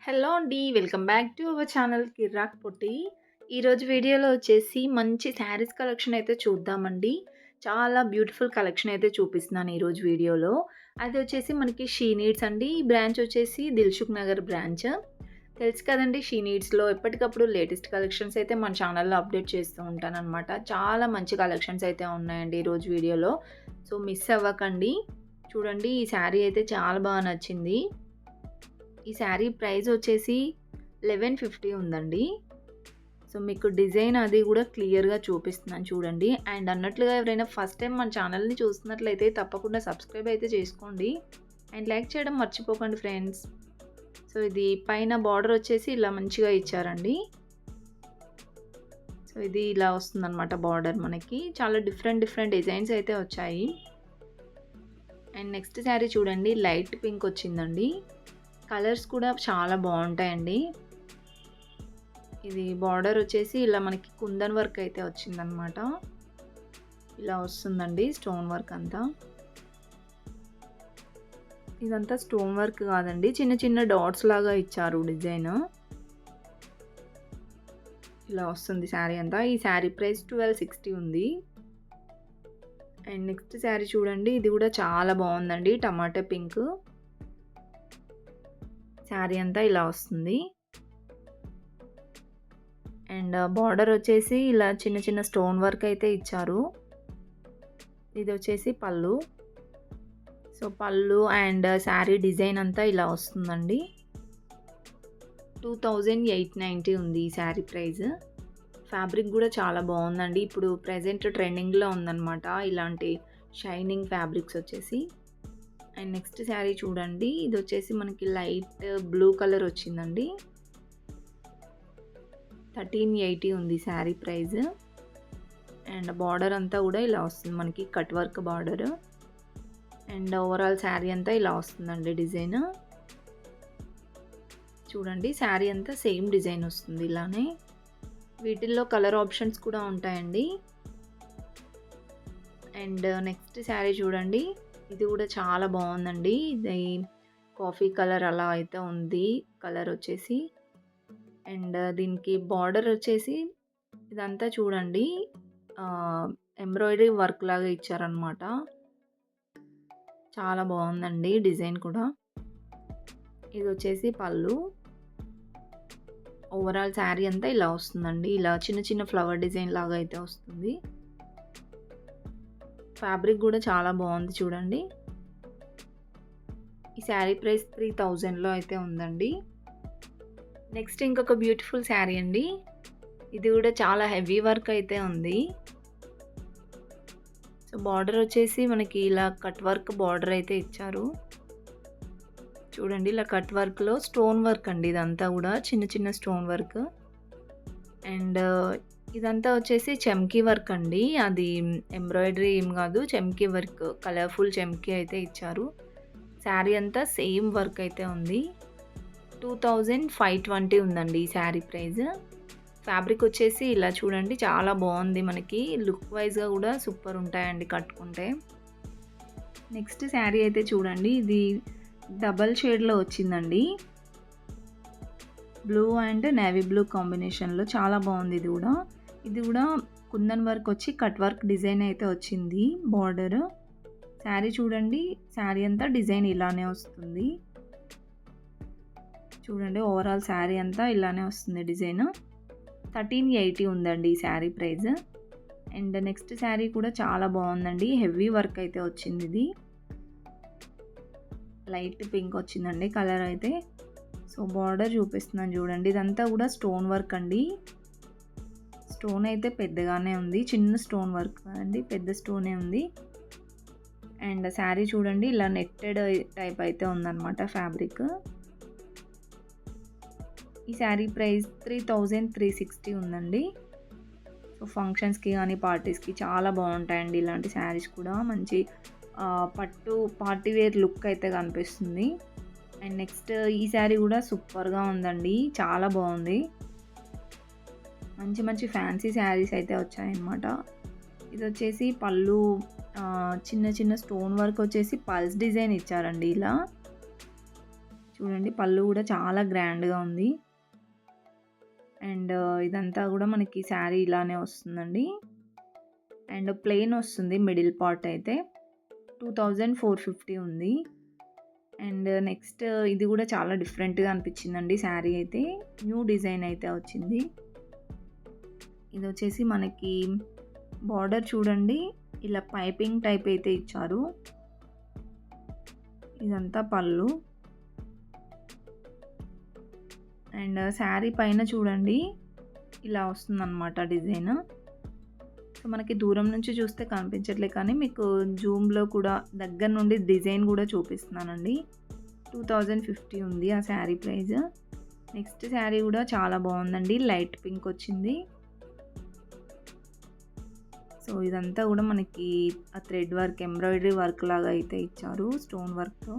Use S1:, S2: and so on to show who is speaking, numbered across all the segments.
S1: Hello అండి. Welcome back to our channel Kirrak Potti. ఈరోజు వీడియోలో వచ్చేసి మంచి శారీస్ కలెక్షన్ అయితే చూద్దామండి. చాలా బ్యూటిఫుల్ కలెక్షన్ అయితే చూపిస్తున్నాను ఈరోజు వీడియోలో. అది వచ్చేసి మనకి షీ నీడ్స్ అండి. ఈ బ్రాంచ్ వచ్చేసి దిల్సుఖ్ నగర్ బ్రాంచ్. తెలుసు కదండీ! షీ నీడ్స్‌లో ఎప్పటికప్పుడు లేటెస్ట్ కలెక్షన్స్ అయితే మన ఛానల్‌లో అప్డేట్ చేస్తూ ఉంటాననమాట. చాలా మంచి కలెక్షన్స్ అయితే ఉన్నాయండి ఈరోజు వీడియోలో. సో, మిస్ అవ్వకండి. చూడండి, ఈ శారీ అయితే చాలా బాగా నచ్చింది. ఈ శారీ ప్రైస్ వచ్చేసి 1150 ఉందండి. సో, మీకు డిజైన్ అది కూడా క్లియర్‌గా చూపిస్తున్నాను చూడండి. అండ్ అన్నట్లుగా ఎవరైనా ఫస్ట్ టైం మన ఛానల్‌ని చూస్తున్నట్లయితే తప్పకుండా సబ్స్క్రైబ్ అయితే చేసుకోండి. అండ్ లైక్ చేయడం మర్చిపోకండి ఫ్రెండ్స్. సో, ఇది పైన బార్డర్ వచ్చేసి ఇలా మంచిగా ఇచ్చారండి. సో, ఇది ఇలా వస్తుందనమాట బార్డర్ మనకి. చాలా డిఫరెంట్ డిఫరెంట్ డిజైన్స్ అయితే వచ్చాయి. అండ్ నెక్స్ట్ శారీ చూడండి, లైట్ పింక్ వచ్చిందండి. కలర్స్ కూడా చాలా బాగుంటాయండి. ఇది బార్డర్ వచ్చేసి ఇలా మనకి కుందన్ వర్క్ అయితే వచ్చిందనమాట. ఇలా వస్తుందండి స్టోన్ వర్క్ అంతా. ఇదంతా స్టోన్ వర్క్ కాదండి, చిన్న చిన్న డాట్స్ లాగా ఇచ్చారు డిజైన్. ఇలా వస్తుంది శారీ అంతా. ఈ శారీ ప్రైస్ 1260 ఉంది. అండ్ నెక్స్ట్ శారీ చూడండి, ఇది కూడా చాలా బాగుందండి. టమాటా పింక్ శారీ అంతా ఇలా వస్తుంది. అండ్ బార్డర్ వచ్చేసి ఇలా చిన్న చిన్న స్టోన్ వర్క్ అయితే ఇచ్చారు. ఇది వచ్చేసి పళ్ళు. సో, పళ్ళు అండ్ శారీ డిజైన్ అంతా ఇలా వస్తుందండి. 2890 ఉంది ఈ శారీ ప్రైస్. ఫ్యాబ్రిక్ కూడా చాలా బాగుందండి. ఇప్పుడు ప్రెజెంట్ ట్రెండింగ్లో ఉందన్నమాట ఇలాంటి షైనింగ్ ఫ్యాబ్రిక్స్ వచ్చేసి. అండ్ నెక్స్ట్ శారీ చూడండి, ఇది వచ్చేసి మనకి లైట్ బ్లూ కలర్ వచ్చిందండి. 1380 ఉంది శారీ ప్రైస్. అండ్ బార్డర్ అంతా కూడా ఇలా వస్తుంది మనకి, cut work border. And overall sari అంతా ఇలా వస్తుందండి డిజైన్. చూడండి, శారీ అంతా సేమ్ డిజైన్ వస్తుంది ఇలానే. వీటిల్లో కలర్ ఆప్షన్స్ కూడా ఉంటాయండి. అండ్ నెక్స్ట్ శారీ చూడండి, ఇది కూడా చాలా బాగుందండి. ఇది కాఫీ కలర్ అలా అయితే ఉంది కలర్ వచ్చేసి. అండ్ దీనికి బార్డర్ వచ్చేసి ఇదంతా చూడండి ఎంబ్రాయిడరీ వర్క్ లాగా ఇచ్చారనమాట. చాలా బాగుందండి డిజైన్ కూడా. ఇది వచ్చేసి పళ్ళు. ఓవరాల్ శారీ అంతా ఇలా వస్తుందండి. ఇలా చిన్న చిన్న ఫ్లవర్ డిజైన్ లాగా అయితే వస్తుంది. ఫ్యాబ్రిక్ కూడా చాలా బాగుంది చూడండి. ఈ శారీ ప్రైస్ 3000లో అయితే ఉందండి. నెక్స్ట్ ఇంకొక బ్యూటిఫుల్ శారీ అండి. ఇది కూడా చాలా హెవీ వర్క్ అయితే ఉంది. సో, బార్డర్ వచ్చేసి మనకి ఇలా కట్ వర్క్ బార్డర్ అయితే ఇచ్చారు. చూడండి, ఇలా కట్ వర్క్లో స్టోన్ వర్క్ అండి. ఇదంతా కూడా చిన్న చిన్న స్టోన్ వర్క్. అండ్ ఇదంతా వచ్చేసి చెమ్కీ వర్క్ అండి. అది ఎంబ్రాయిడరీ ఏం కాదు, చెమ్కీ వర్క్, కలర్ఫుల్ చెమ్కీ అయితే ఇచ్చారు. శారీ అంతా సేమ్ వర్క్ అయితే ఉంది. 2520 ఉందండి ఈ శారీ ప్రైస్. ఫ్యాబ్రిక్ వచ్చేసి ఇలా చూడండి, చాలా బాగుంది మనకి. లుక్ వైజ్గా కూడా సూపర్ ఉంటాయండి కట్టుకుంటే. నెక్స్ట్ శారీ అయితే చూడండి, ఇది డబల్ షేడ్లో వచ్చిందండి. బ్లూ అండ్ నేవీ బ్లూ కాంబినేషన్లో చాలా బాగుంది. ఇది కూడా కుందన్ వర్క్ వచ్చి కట్ వర్క్ డిజైన్ అయితే వచ్చింది బార్డర్. శారీ చూడండి, శారీ అంతా డిజైన్ ఇలానే వస్తుంది. చూడండి, ఓవరాల్ శారీ అంతా ఇలానే వస్తుంది డిజైన్. 1380 ఉందండి ఈ sari price. And next sari కూడా చాలా బాగుందండి. హెవీ వర్క్ అయితే వచ్చింది. ఇది లైట్ పింక్ వచ్చిందండి కలర్ అయితే. సో, బార్డర్ చూపిస్తున్నాను చూడండి. ఇదంతా కూడా స్టోన్ వర్క్ అండి. స్టోన్ అయితే పెద్దగానే ఉంది, చిన్న స్టోన్ వర్క్ అండి, పెద్ద స్టోనే ఉంది. అండ్ శారీ చూడండి, ఇలా నెట్టెడ్ టైప్ అయితే ఉందన్నమాట ఫ్యాబ్రిక్. ఈ శారీ ప్రైస్ 3360 ఉందండి. సో, ఫంక్షన్స్కి కానీ పార్టీస్కి చాలా బాగుంటాయండి ఇలాంటి శారీస్ కూడా. మంచి పట్టు పార్టీ వేర్ లుక్ అయితే కనిపిస్తుంది. అండ్ నెక్స్ట్ ఈ శారీ కూడా సూపర్గా ఉందండి, చాలా బాగుంది. మంచి మంచి ఫ్యాన్సీ శారీస్ అయితే వచ్చాయన్నమాట. ఇది వచ్చేసి పళ్ళు, చిన్న చిన్న స్టోన్ వర్క్ వచ్చేసి పల్స్ డిజైన్ ఇచ్చారండి ఇలా. చూడండి పళ్ళు కూడా చాలా గ్రాండ్‌గా ఉంది. అండ్ ఇదంతా కూడా మనకి శారీ ఇలానే వస్తుందండి. అండ్ ప్లెయిన్ వస్తుంది మిడిల్ పార్ట్ అయితే. 2450 ఉంది. అండ్ నెక్స్ట్ ఇది కూడా చాలా డిఫరెంట్‌గా అనిపించిందండి శారీ అయితే. న్యూ డిజైన్ అయితే వచ్చింది. ఇదొచ్చేసి మనకి బార్డర్ చూడండి ఇలా పైపింగ్ టైప్ అయితే ఇచ్చారు. ఇదంతా పళ్ళు. అండ్ శారీ పైన చూడండి ఇలా వస్తుందన్నమాట డిజైన్. సో మనకి దూరం నుంచి చూస్తే కనిపించట్లే కానీ మీకు జూమ్‌లో కూడా దగ్గర నుండి డిజైన్ కూడా చూపిస్తున్నానండి. 2050 ఉంది ఆ శారీ ప్రైస్. నెక్స్ట్ శారీ కూడా చాలా బాగుందండి. లైట్ పింక్ వచ్చింది. సో ఇదంతా కూడా మనకి ఆ థ్రెడ్ వర్క్ ఎంబ్రాయిడరీ వర్క్ లాగా అయితే ఇచ్చారు స్టోన్ వర్క్‌తో.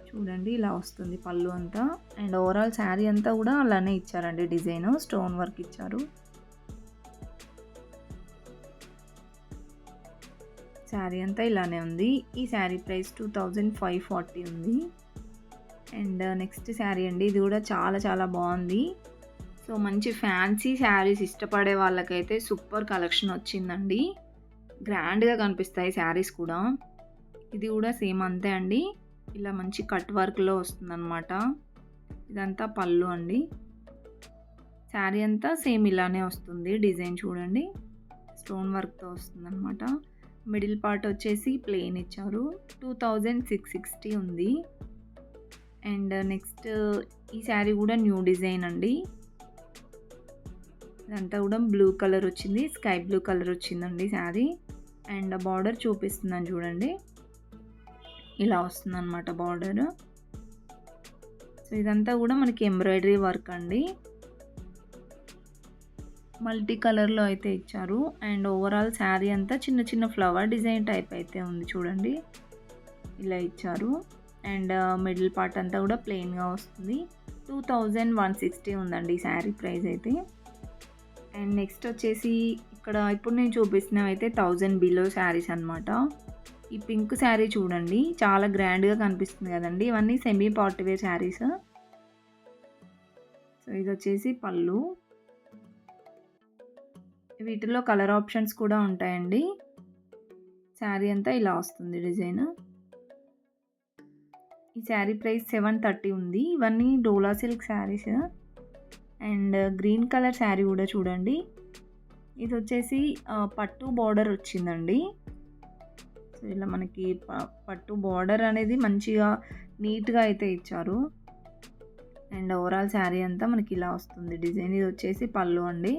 S1: చూడండి ఇలా వస్తుంది పళ్ళు అంతా. అండ్ ఓవరాల్ శారీ అంతా కూడా అలానే ఇచ్చారండి డిజైన్. స్టోన్ వర్క్ ఇచ్చారు. శారీ అంతా ఇలానే ఉంది. ఈ శారీ ప్రైస్ 2540 ఉంది. అండ్ నెక్స్ట్ శారీ అండి. ఇది కూడా చాలా చాలా బాగుంది. సో మంచి ఫ్యాన్సీ శారీస్ ఇష్టపడే వాళ్ళకైతే సూపర్ కలెక్షన్ వచ్చిందండి. గ్రాండ్‌గా కనిపిస్తాయి శారీస్ కూడా. ఇది కూడా సేమ్ అంతే అండి. ఇలా మంచి కట్ వర్క్‌లో వస్తుందన్నమాట. ఇదంతా పళ్ళు అండి. శారీ అంతా సేమ్ ఇలానే వస్తుంది. డిజైన్ చూడండి స్టోన్ వర్క్‌తో వస్తుందన్నమాట. మిడిల్ పార్ట్ వచ్చేసి ప్లెయిన్ ఇచ్చారు. 2660 ఉంది. అండ్ నెక్స్ట్ ఈ శారీ కూడా న్యూ డిజైన్ అండి. ఇదంతా కూడా బ్లూ కలర్ వచ్చింది. స్కై బ్లూ కలర్ వచ్చిందండి శారీ. అండ్ బార్డర్ చూపిస్తున్నాను చూడండి. ఇలా వస్తుందన్నమాట బార్డర్. సో ఇదంతా కూడా మనకి ఎంబ్రాయిడరీ వర్క్ అండి. మల్టీ కలర్‌లో అయితే ఇచ్చారు. అండ్ ఓవరాల్ శారీ అంతా చిన్న చిన్న ఫ్లవర్ డిజైన్ టైప్ అయితే ఉంది చూడండి. ఇలా ఇచ్చారు. అండ్ మిడిల్ పార్ట్ అంతా కూడా ప్లెయిన్‌గా వస్తుంది. 2160 ఉందండి శారీ ప్రైస్ అయితే. అండ్ నెక్స్ట్ వచ్చేసి ఇక్కడ ఇప్పుడు నేను చూపిస్తున్నవి అయితే 1000 బిలో శారీస్ అనమాట. ఈ పింక్ శారీ చూడండి చాలా గ్రాండ్‌గా కనిపిస్తుంది కదండి. ఇవన్నీ semi party wear saris. So ఇది వచ్చేసి పళ్ళు. వీటిలో కలర్ ఆప్షన్స్ కూడా ఉంటాయండి. శారీ అంతా ఇలా వస్తుంది డిజైన్. ఈ శారీ ప్రైస్ 730 ఉంది. ఇవన్నీ Dola silk saris. And green colour sari కూడా చూడండి. ఇది వచ్చేసి పట్టు బార్డర్ వచ్చిందండి. సో ఇలా మనకి పట్టు బార్డర్ అనేది మంచిగా నీట్‌గా అయితే ఇచ్చారు. అండ్ ఓవరాల్ శారీ అంతా మనకి ఇలా వస్తుంది డిజైన్. ఇది వచ్చేసి పళ్ళు అండి.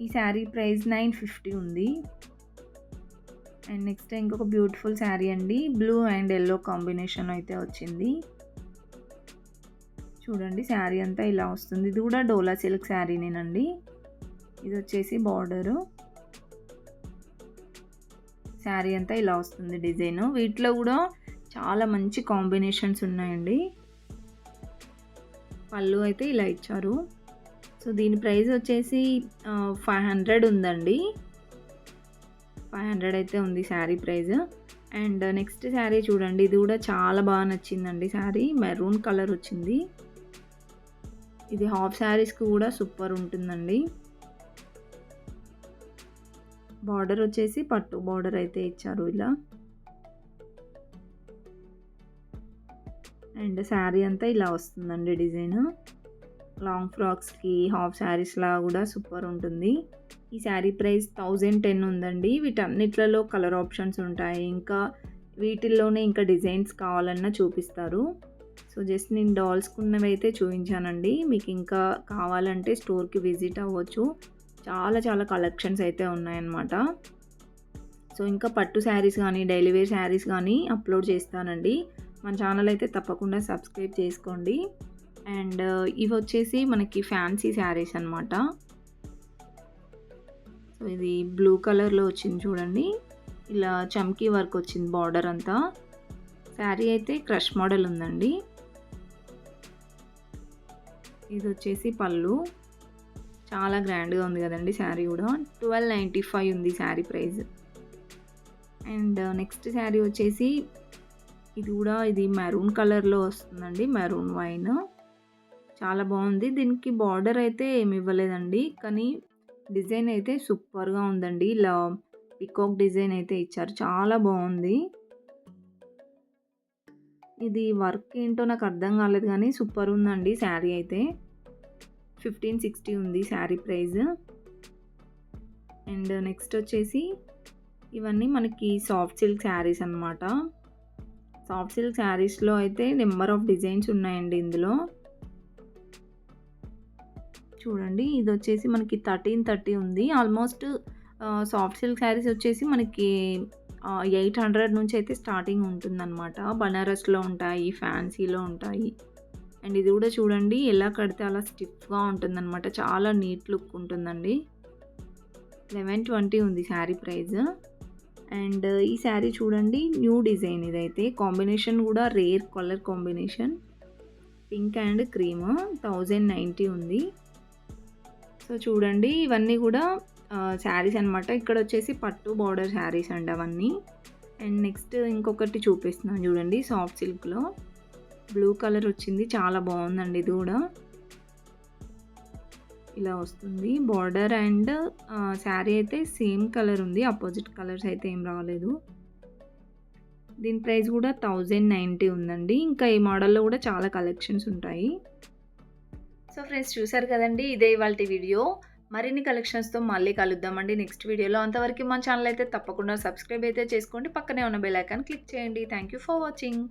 S1: ఈ శారీ ప్రైస్ 950 ఉంది. అండ్ నెక్స్ట్ ఇంకొక బ్యూటిఫుల్ శారీ అండి. బ్లూ అండ్ యెల్లో కాంబినేషన్ అయితే వచ్చింది. చూడండి శారీ అంతా ఇలా వస్తుంది. ఇది కూడా డోలా సిల్క్ శారీనేనండి. ఇది వచ్చేసి బార్డరు. శారీ అంతా ఇలా వస్తుంది డిజైన్. వీటిలో కూడా చాలా మంచి కాంబినేషన్స్ ఉన్నాయండి. పళ్ళు అయితే ఇలా ఇచ్చారు. సో దీని ప్రైస్ వచ్చేసి 500 ఉందండి. 500 అయితే ఉంది sari price. And next sari చూడండి. ఇది కూడా చాలా బాగా నచ్చిందండి శారీ. మెరూన్ కలర్ వచ్చింది. ఇది హాఫ్ శారీస్కి కూడా సూపర్ ఉంటుందండి. బార్డర్ వచ్చేసి పట్టు బార్డర్ అయితే ఇచ్చారు ఇలా. అండ్ శారీ అంతా ఇలా వస్తుందండి డిజైన్. లాంగ్ ఫ్రాక్స్కి హాఫ్ శారీస్లా కూడా సూపర్ ఉంటుంది. ఈ శారీ ప్రైస్ 1010 ఉందండి. వీటన్నిట్లలో కలర్ ఆప్షన్స్ ఉంటాయి. ఇంకా వీటిల్లోనే ఇంకా డిజైన్స్ కావాలన్నా చూపిస్తారు. సో జస్ట్ నేను డాల్స్కున్నవి అయితే చూపించానండి. మీకు ఇంకా కావాలంటే స్టోర్కి విజిట్ అవ్వచ్చు. చాలా చాలా కలెక్షన్స్ అయితే ఉన్నాయన్నమాట. సో ఇంకా పట్టు శారీస్ కానీ డైలీ వేర్ శారీస్ కానీ అప్లోడ్ చేస్తానండి. మన ఛానల్ అయితే తప్పకుండా సబ్స్క్రైబ్ చేసుకోండి. అండ్ ఇవి వచ్చేసి మనకి ఫ్యాన్సీ శారీస్ అనమాట. సో ఇది బ్లూ కలర్లో వచ్చింది చూడండి. ఇలా చమ్కీ వర్క్ వచ్చింది బార్డర్ అంతా. శారీ అయితే క్రష్ మోడల్ ఉందండి. ఇది వచ్చేసి పళ్ళు. చాలా గ్రాండ్గా ఉంది కదండి శారీ కూడా. 1295 ఉంది sari price. And next sari వచ్చేసి ఇది మెరూన్ కలర్‌లో వస్తుందండి. Maroon wine. చాలా బావుంది. దీనికి బార్డర్ అయితే ఏమి ఇవ్వలేదండి. కానీ డిజైన్ అయితే సూపర్‌గా ఉందండి. ఇలా పీకాక్ డిజైన్ అయితే ఇచ్చారు. చాలా బావుంది. ఇది వర్క్ ఏంటో నాకు అర్థం కాలేదు గానీ సూపర్ ఉందండి శారీ అయితే. 1560 ఉంది శారీ ప్రైస్. అండ్ నెక్స్ట్ వచ్చేసి ఇవన్నీ మనకి సాఫ్ట్ సిల్క్ శారీస్ అన్నమాట. సాఫ్ట్ సిల్క్ శారీస్‌లో అయితే నంబర్ ఆఫ్ డిజైన్స్ ఉన్నాయండి ఇందులో. చూడండి ఇదొచ్చేసి మనకి 1330 ఉంది. ఆల్మోస్ట్ సాఫ్ట్ సిల్క్ శారీస్ వచ్చేసి మనకి 800 నుంచి అయితే స్టార్టింగ్ ఉంటుందన్నమాట. బనారస్‌లో ఉంటాయి, ఫ్యాన్సీలో ఉంటాయి. అండ్ ఇది కూడా చూడండి ఎలా కడితే అలా స్టిఫ్‌గా ఉంటుందన్నమాట. చాలా నీట్ లుక్ ఉంటుందండి. 1120 ఉంది శారీ ప్రైస్. అండ్ ఈ శారీ చూడండి న్యూ డిజైన్ ఇదైతే. కాంబినేషన్ కూడా rare colour combination. Pink and cream 1090 ఉంది. సో చూడండి ఇవన్నీ కూడా శారీస్ అనమాట. ఇక్కడ వచ్చేసి పట్టు బార్డర్ శారీస్ అండి అవన్నీ. అండ్ నెక్స్ట్ ఇంకొకటి చూపిస్తున్నాను చూడండి సాఫ్ట్ సిల్క్‌లో. బ్లూ కలర్ వచ్చింది. చాలా బాగుందండి ఇది కూడా. ఇలా వస్తుంది బార్డర్ అండ్ శారీ అయితే సేమ్ కలర్ ఉంది. అపోజిట్ కలర్స్ అయితే ఏం రాలేదు. దీని ప్రైస్ కూడా 1090 ఉందండి. ఇంకా ఈ మోడల్‌లో కూడా చాలా కలెక్షన్స్ ఉంటాయి. సో ఫ్రెండ్స్ చూసారు కదండి. ఇదే ఇవాల్టి వీడియో. మరిన్ని కలెక్షన్స్‌తో మళ్ళీ కలుద్దామండి నెక్స్ట్ వీడియోలో. అంతవరకు మన ఛానల్ అయితే తప్పకుండా సబ్స్క్రైబ్ అయితే చేసుకోండి. పక్కనే ఉన్న బెల్ ఐకాన్ క్లిక్ చేయండి. Thank you for watching.